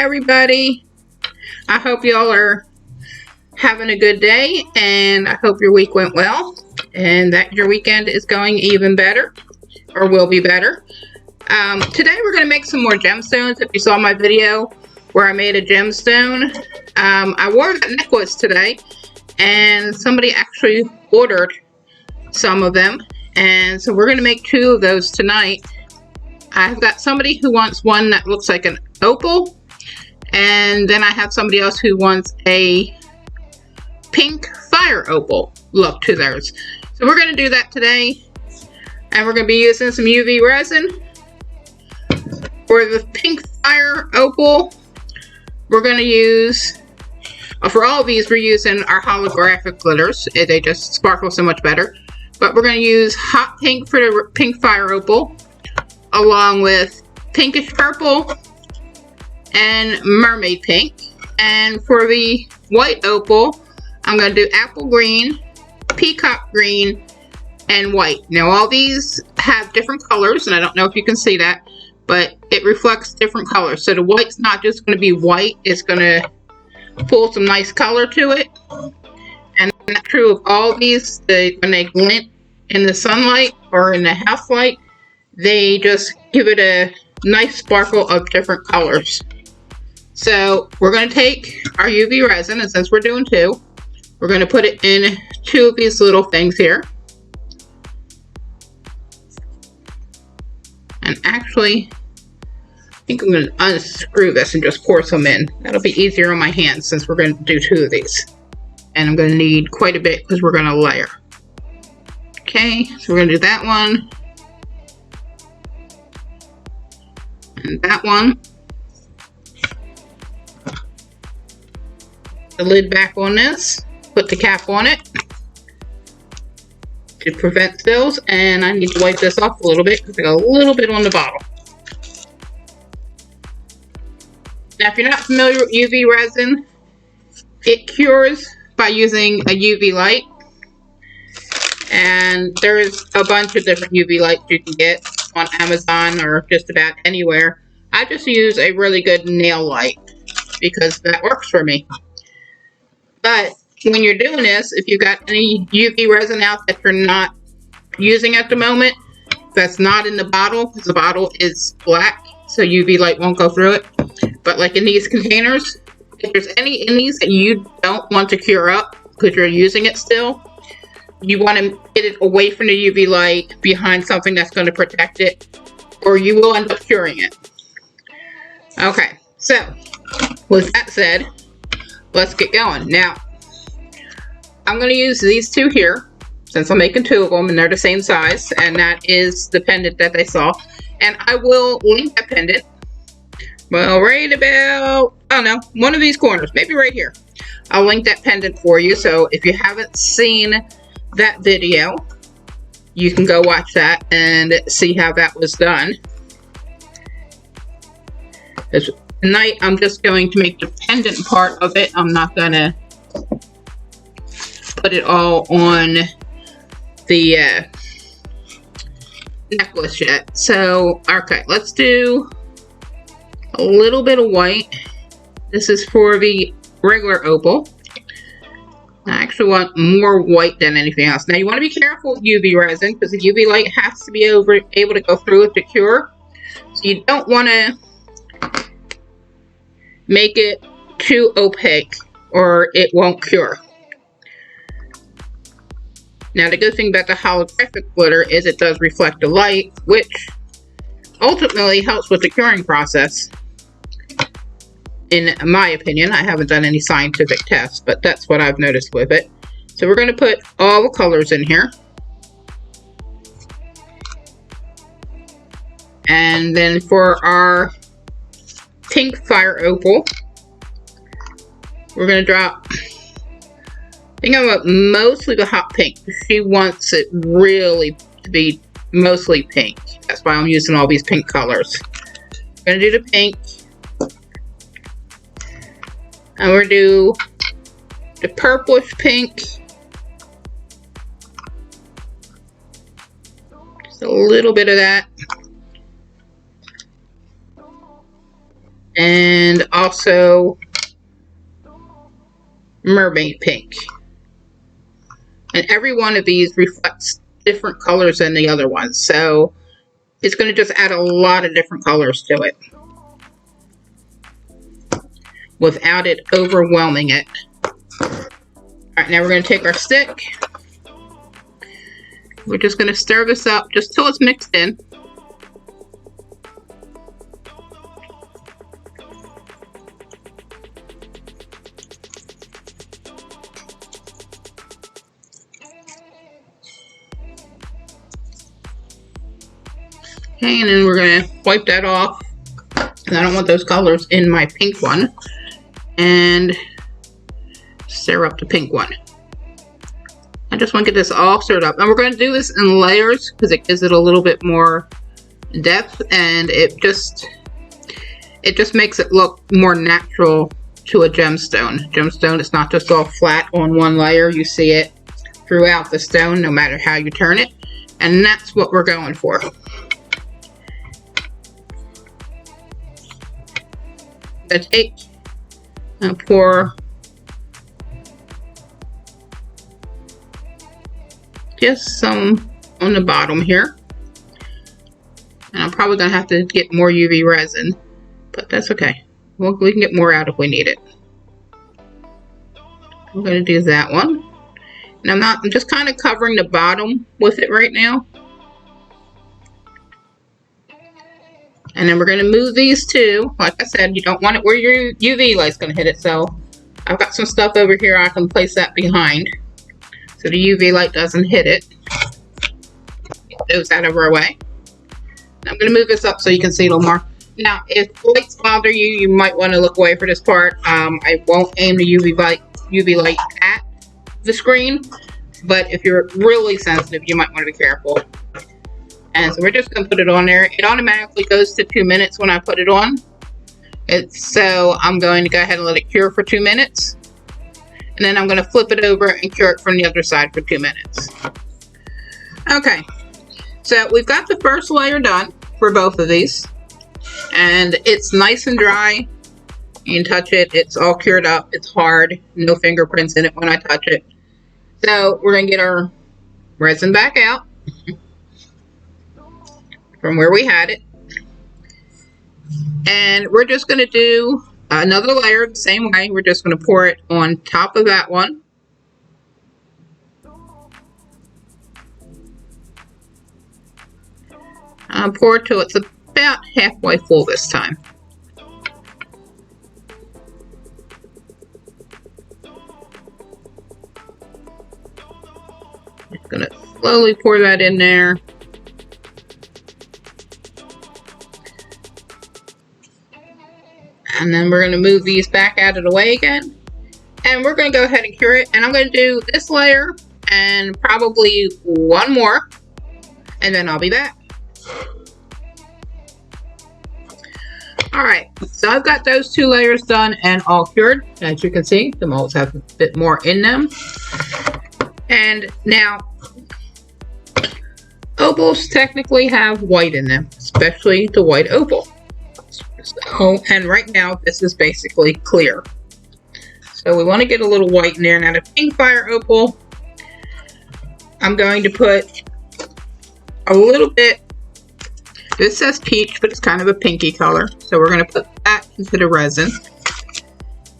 everybody. I hope y'all are having a good day, and I hope your week went well and that your weekend is going even better or will be better. Today we're going to make some more gemstones. If you saw my video where I made a gemstone, I wore that necklace today and somebody actually ordered some of them, and so we're going to make 2 of those tonight. I've got somebody who wants one that looks like an opal, and then I have somebody else who wants a pink fire opal look to theirs. So we're going to do that today, and we're going to be using some UV resin. For the pink fire opal, we're going to use, for all of these, we're using our holographic glitters. They just sparkle so much better. But we're going to use hot pink for the pink fire opal, along with pinkish purple and mermaid pink. And for the white opal, I'm going to do apple green, peacock green, and white. Now all these have different colors, and I don't know if you can see that, but it reflects different colors. So the white's not just going to be white, it's going to pull some nice color to it. And that's true of all these. When they glint in the sunlight or in the house light, they just give it a nice sparkle of different colors. So we're going to take our UV resin, and since we're doing 2, we're going to put it in 2 of these little things here. And actually, I think I'm going to unscrew this and just pour some in. That'll be easier on my hands since we're going to do 2 of these. And I'm going to need quite a bit because we're going to layer. Okay, so we're going to do that one. And that one. The lid back on this. Put the cap on it to prevent spills. And I need to wipe this off a little bit because I got a little bit on the bottle. Now, if you're not familiar with UV resin, it cures by using a UV light. And there's a bunch of different UV lights you can get on Amazon or just about anywhere. I just use a really good nail light because that works for me. But when you're doing this, if you've got any UV resin out that you're not using at the moment, that's not in the bottle, because the bottle is black, so UV light won't go through it. But like in these containers, if there's any in these that you don't want to cure up because you're using it still, you want to get it away from the UV light, behind something that's going to protect it, or you will end up curing it. Okay, so with that said, let's get going. Now, I'm going to use these 2 here, since I'm making 2 of them, and they're the same size, and that is the pendant that they saw. And I will link that pendant, well, right about, I don't know, one of these corners, maybe right here. I'll link that pendant for you, so if you haven't seen that video, you can go watch that and see how that was done. Tonight, I'm just going to make the pendant part of it. I'm not going to put it all on the necklace yet. So, okay, let's do a little bit of white. This is for the regular opal. I actually want more white than anything else. Now, you want to be careful with UV resin because the UV light has to be able to go through it to cure. So you don't want to make it too opaque or it won't cure. Now, the good thing about the holographic glitter is it does reflect the light, which ultimately helps with the curing process. In my opinion, I haven't done any scientific tests, but that's what I've noticed with it. So we're going to put all the colors in here. And then for our pink fire opal, we're going to drop, I think I'm going mostly the hot pink. She wants it really to be mostly pink. That's why I'm using all these pink colors. I'm going to do the pink. And we're going to do the purplish pink. Just a little bit of that. and also mermaid pink. And every one of these reflects different colors than the other ones, so it's going to just add a lot of different colors to it without it overwhelming it. Alright, now we're going to take our stick. We're just going to stir this up just till it's mixed in. Okay, and then we're going to wipe that off, and I don't want those colors in my pink one, and stir up the pink one. I just want to get this all stirred up, and we're going to do this in layers because it gives it a little bit more depth, and it just makes it look more natural to a gemstone. Gemstone is not just all flat on one layer. You see it throughout the stone no matter how you turn it, and that's what we're going for. I take and pour just some on the bottom here, and I'm probably gonna have to get more UV resin, but that's okay. We can get more out if we need it. I'm gonna do that one, and I'm just kind of covering the bottom with it right now. And then we're going to move these two. Like I said, you don't want it where your UV light's going to hit it. So I've got some stuff over here I can place that behind so the UV light doesn't hit it. Get those out of our way. I'm going to move this up so you can see a little more. Now, if lights bother you, you might want to look away for this part. I won't aim the UV light at the screen, but if you're really sensitive, you might want to be careful. And so we're just going to put it on there. It automatically goes to 2 minutes when I put it on. So I'm going to go ahead and let it cure for 2 minutes. And then I'm going to flip it over and cure it from the other side for 2 minutes. Okay, so we've got the first layer done for both of these. And it's nice and dry. You can touch it. It's all cured up. It's hard. No fingerprints in it when I touch it. So we're going to get our resin back out from where we had it, and we're just going to do another layer the same way. We're just going to pour it on top of that one, pour it till it's about halfway full this time. Just going to slowly pour that in there. And then we're going to move these back out of the way again. And we're going to go ahead and cure it. And I'm going to do this layer and probably one more. And then I'll be back. Alright, so I've got those 2 layers done and all cured. As you can see, the molds have a bit more in them. And now, opals technically have white in them, especially the white opal. So, and right now this is basically clear. So we want to get a little white in there. Now the pink fire opal, I'm going to put a little bit, this says peach, but it's kind of a pinky color. So we're going to put that into the resin.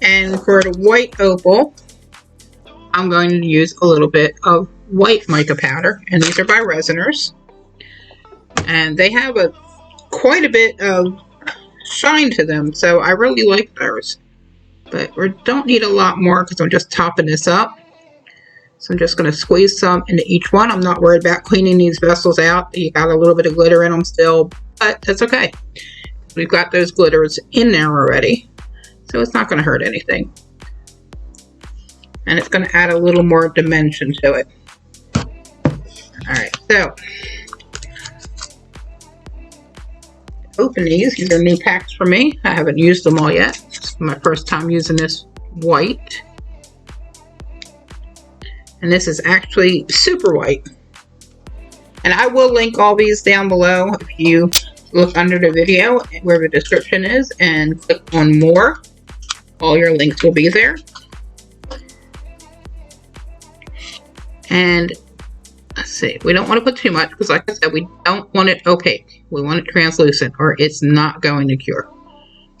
And for the white opal, I'm going to use a little bit of white mica powder. And these are by Resiners. And they have quite a bit of shine to them, so I really like those, but we don't need a lot more because I'm just topping this up. So I'm just going to squeeze some into each one. I'm not worried about cleaning these vessels out. You got a little bit of glitter in them still, but that's okay. We've got those glitters in there already, so it's not going to hurt anything, and it's going to add a little more dimension to it. Alright, so open these. These are new packs for me. I haven't used them all yet. It's my first time using this white. And this is actually super white. And I will link all these down below if you look under the video where the description is and click on more. All your links will be there. And let's see, we don't want to put too much because, like I said, we don't want it opaque. We want it translucent or it's not going to cure.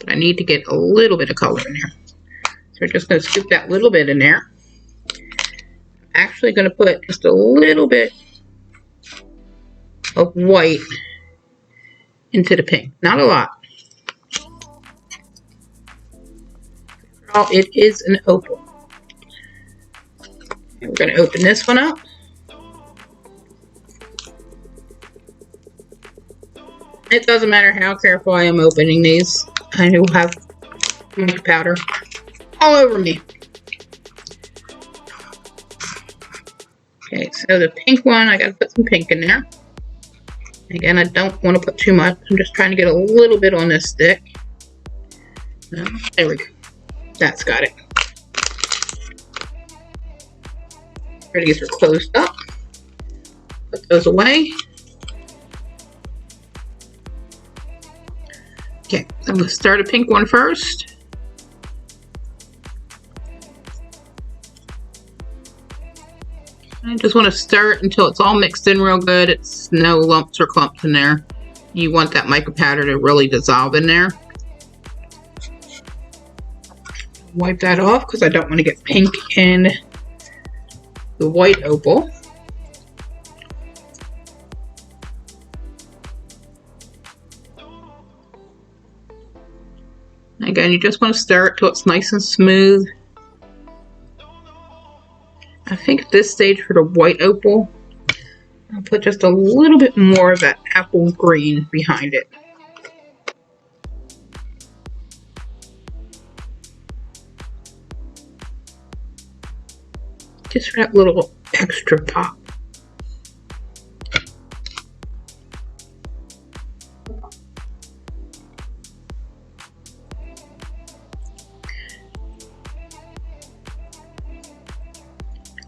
But I need to get a little bit of color in there. So we're just going to scoop that little bit in there. I'm actually going to put just a little bit of white into the pink. Not a lot. It is an opal. And we're going to open this one up. It doesn't matter how careful I am opening these. I will have mica powder all over me. Okay, so the pink one, I got to put some pink in there. Again, I don't want to put too much. I'm just trying to get a little bit on this stick. There we go. That's got it. These are closed up. Put those away. Okay, I'm going to start a pink one first. I just want to stir it until it's all mixed in real good. It's no lumps or clumps in there. You want that mica powder to really dissolve in there. Wipe that off because I don't want to get pink in the white opal. Again, you just want to stir it till it's nice and smooth. I think at this stage for the white opal, I'll put just a little bit more of that apple green behind it. Just for that little extra pop.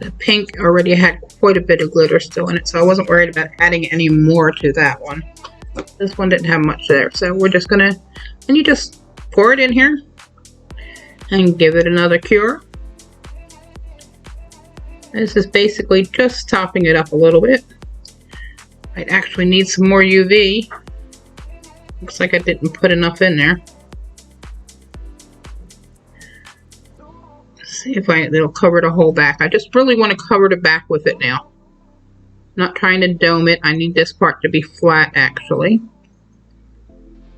The pink already had quite a bit of glitter still in it, so I wasn't worried about adding any more to that one. This one didn't have much there, so we're just gonna, and you just pour it in here and give it another cure. This is basically just topping it up a little bit. I'd actually need some more UV. Looks like I didn't put enough in there. See if it'll cover the whole back. I just really want to cover the back with it now. Not trying to dome it. I need this part to be flat actually.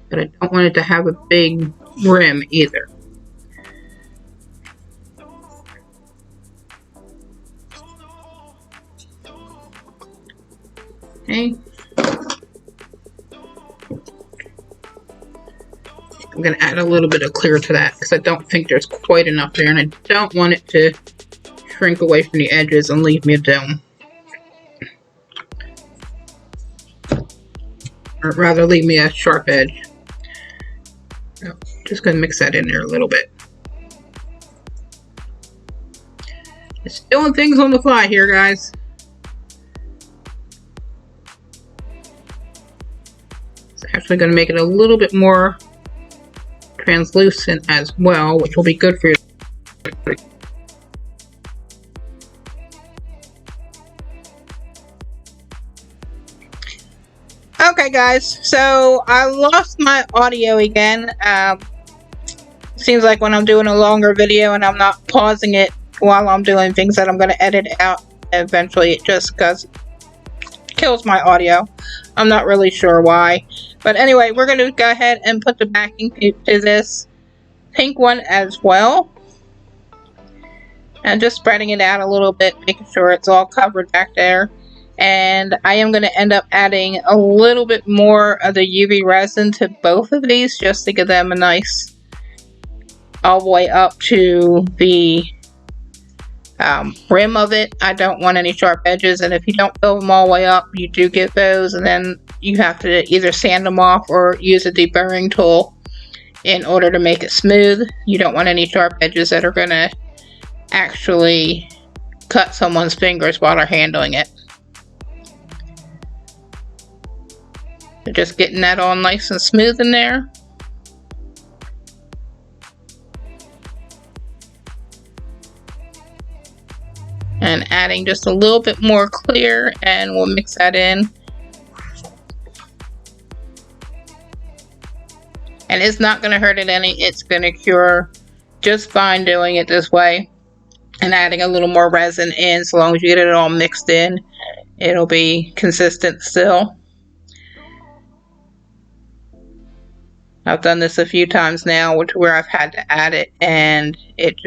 But I don't want it to have a big rim either. Okay. I'm going to add a little bit of clear to that because I don't think there's quite enough there, and I don't want it to shrink away from the edges and leave me a dome. Or rather leave me a sharp edge. So, just going to mix that in there a little bit. Just doing things on the fly here, guys. It's actually going to make it a little bit more translucent as well, which will be good for you. Okay guys, so I lost my audio again. Seems like when I'm doing a longer video and I'm not pausing it while I'm doing things that I'm going to edit out, eventually it just kills my audio. I'm not really sure why. But anyway, we're going to go ahead and put the backing to this pink one as well. And just spreading it out a little bit, making sure it's all covered back there. And I am going to end up adding a little bit more of the UV resin to both of these just to give them a nice all the way up to the rim of it. I don't want any sharp edges, and if you don't fill them all the way up, you do get those, and then you have to either sand them off or use a deburring tool in order to make it smooth. You don't want any sharp edges that are going to actually cut someone's fingers while they're handling it. So just getting that all nice and smooth in there. And adding just a little bit more clear, and we'll mix that in. And it's not going to hurt it any. It's going to cure just fine doing it this way. And adding a little more resin in, so long as you get it all mixed in, it'll be consistent still. I've done this a few times now where I've had to add it, and it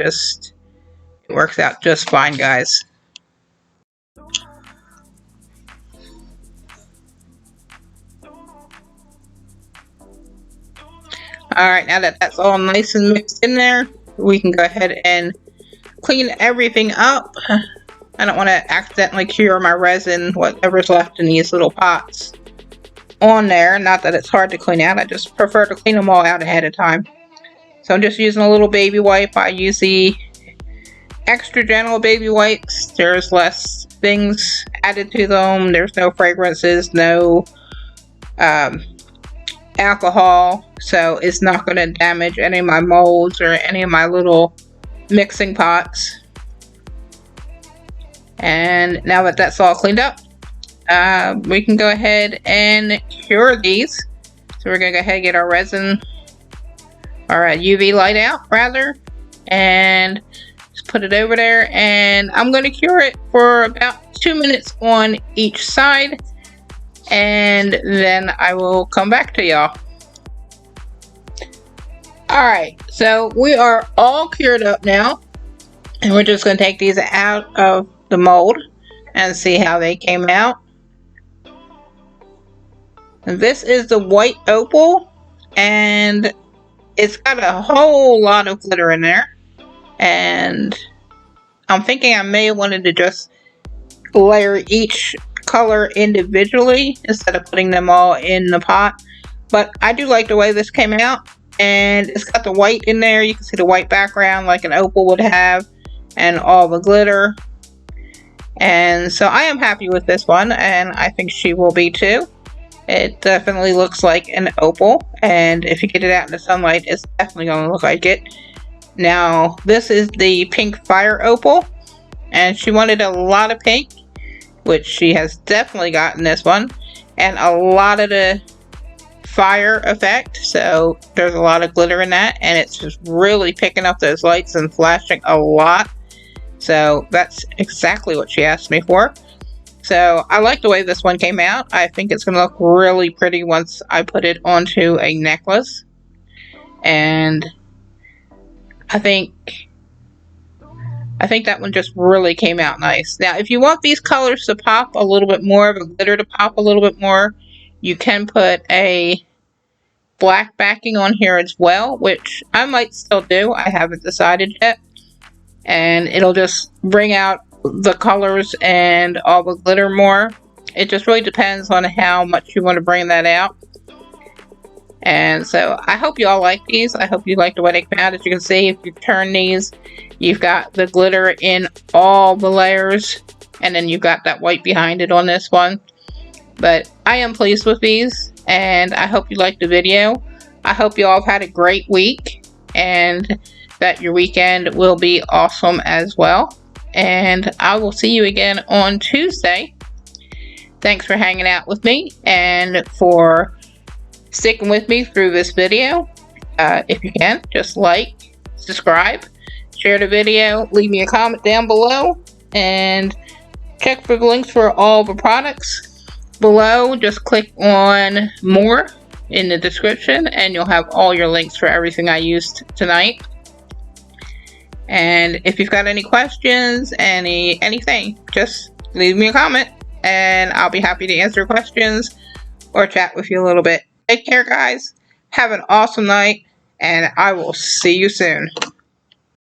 works out just fine, guys. Alright, now that that's all nice and mixed in there, we can go ahead and clean everything up. I don't want to accidentally cure my resin, whatever's left in these little pots, on there. Not that it's hard to clean out, I just prefer to clean them all out ahead of time. So I'm just using a little baby wipe. I use the extra gentle baby wipes. There's less things added to them. There's no fragrances, no alcohol, so it's not going to damage any of my molds or any of my little mixing pots. And now that that's all cleaned up, we can go ahead and cure these. So we're going to go ahead and get our resin, or UV light out rather, and just put it over there, and I'm going to cure it for about 2 minutes on each side, and then I will come back to y'all. Alright, so we are all cured up now, and we're just going to take these out of the mold and see how they came out. And this is the white opal, and it's got a whole lot of glitter in there, and I'm thinking I may have wanted to just layer each color individually instead of putting them all in the pot. But I do like the way this came out, and it's got the white in there. You can see the white background like an opal would have, and all the glitter. And so I am happy with this one, and I think she will be too. It definitely looks like an opal, and if you get it out in the sunlight, it's definitely going to look like it. Now, this is the pink fire opal, and she wanted a lot of pink, which she has definitely gotten this one, and a lot of the fire effect, so there's a lot of glitter in that, and it's just really picking up those lights and flashing a lot. So that's exactly what she asked me for. So I like the way this one came out. I think it's going to look really pretty once I put it onto a necklace. And I think that one just really came out nice. Now, if you want these colors to pop a little bit more, the glitter to pop a little bit more, you can put a black backing on here as well, which I might still do. I haven't decided yet. And it'll just bring out the colors and all the glitter more. It just really depends on how much you want to bring that out. And so I hope you all like these. I hope you like the way they come out. As you can see, if you turn these, you've got the glitter in all the layers, and then you've got that white behind it on this one. But I am pleased with these, and I hope you liked the video. I hope you all have had a great week, and that your weekend will be awesome as well. And I will see you again on Tuesday. Thanks for hanging out with me and for sticking with me through this video. If you can, just like, subscribe, share the video, leave me a comment down below, and check for the links for all the products below. Just click on more in the description, and you'll have all your links for everything I used tonight. And if you've got any questions, anything, just leave me a comment, and I'll be happy to answer questions or chat with you a little bit. Take care, guys. Have an awesome night, and I will see you soon.